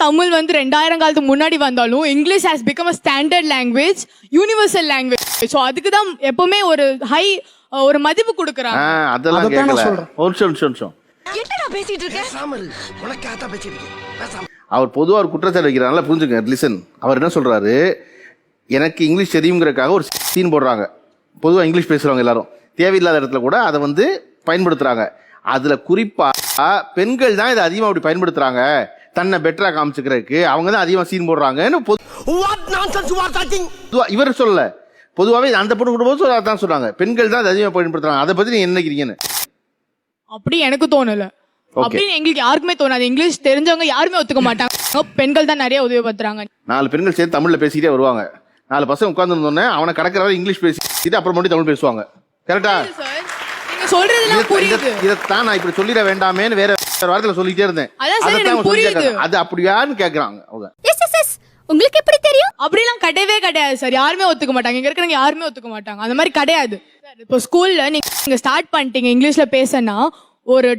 தமிழ் வந்து 2000 காலத்துக்கு முன்னாடி வந்தாலும் English has become a standard language, universal language. So அதுக்கு தான் எப்பவுமே ஒரு மதிப்பு கொடுக்குறாங்க. அதெல்லாம் கேட்கல. ஒரு நிமிஷம் என்னடா பேசிட்டு இருக்க? அவர் பொதுவாக ஒரு குற்றச்சாட்டு வைக்கிறாங்க, புரிஞ்சுங்க. லிசன், அவர் என்ன சொல்றாரு, எனக்கு இங்கிலீஷ் தெரியுங்கிறதுக்காக ஒரு சீன் போடுறாங்க. பொதுவாக இங்கிலீஷ் பேசுறவங்க எல்லாரும் தேவையில்லாத இடத்துல கூட அதை வந்து பயன்படுத்துறாங்க. அதுல குறிப்பா பெண்கள் தான் இதை அதிகமாக அப்படி பயன்படுத்துறாங்க, தன்னை பெட்டரா காமிச்சுக்கிறதுக்கு. அவங்க தான் அதிகமாக சீன் போடுறாங்கன்னு இவர் சொல்லல. பொதுவாகவே அந்த பொண்ணு கூட அதான் சொல்றாங்க, பெண்கள் தான் அதிகமாக பயன்படுத்துறாங்க. அதை பத்தி நீங்க என்ன நினைக்கிறீங்கன்னு? அப்படி எனக்கு தோணல. அப்படின்னு எங்களுக்கு யாருக்குமே தோணாது. இங்கிலீஷ் தெரிஞ்சவங்க யாருமே ஒத்துக்க மாட்டாங்க, பெண்கள் தான் நிறைய உதவிப்படுத்துறாங்க. 4 பெண்கள் சேர்ந்து தமிழ்ல பேசிக்கிட்டே வருவாங்க. 4 பசங்க உட்கார்ந்து இருந்தோன்னே அவனை கடற்கரை இங்கிலீஷ் பேசிட்டு அப்புறம் மட்டும் தமிழ் பேசுவாங்க. கரெக்டா? நீங்க சொல்றதெல்லாம் புரியுது. இதைத்தான் நான் இப்படி சொல்லிட வேண்டாமேன்னு வேற வார்த்தையில சொல்லிட்டே இருந்தேன். அது அப்படியான்னு கேக்குறாங்க அவங்க. உங்களுக்கு எப்படி தெரியும்? அப்படிலாம் கிடையவே கிடையாது சார். யாருமே ஒத்துக்க மாட்டாங்க, இங்க இருக்கிறவங்க யாருமே ஒத்துக்க மாட்டாங்க. அந்த மாதிரி கிடையாது. இப்போ ஸ்கூல்ல நீங்க ஸ்டார்ட் பண்ணிட்டீங்க இங்கிலீஷ்ல பேசனா, ஒரு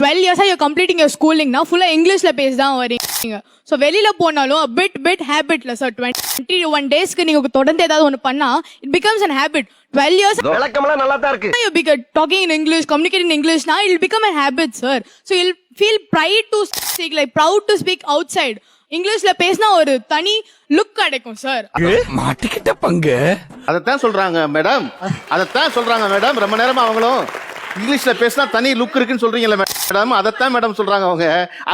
12 இயர்ஸா யூ கம்ப்ளீட்டிங் யுவர் ஸ்கூலிங்னா ஃபுல்லா இங்கிலீஷ்ல பேச தான் வரீங்க. ஸோ வெளியில போனாலும் பிட் ஹேபிட்ல சார் 21 டேஸ்க்கு நீங்க தொடர்ந்து ஏதாவது ஒன்று பண்ணா it becomes an habit. 12 years விளக்கம்லாம் நல்லா தான் இருக்கு. you be talking in English, communicating in English now, it will become a habit, sir. So you'll feel pride to speak, like proud to speak outside. இங்கிலீஷ்ல பேசினா ஒரு தனி look கிடைக்கும் sir. மாட்டிக்கிட்ட பங்கு. அதைத்தான் சொல்றாங்க மேடம், ரொம்ப நேரமா அவங்களும் இங்கிலீஷ்ல பேசினா தனி லுக் இருக்குன்னு சொல்றீங்கல்ல மேடம், அதைத்தான் மேடம் சொல்றாங்க அவங்க.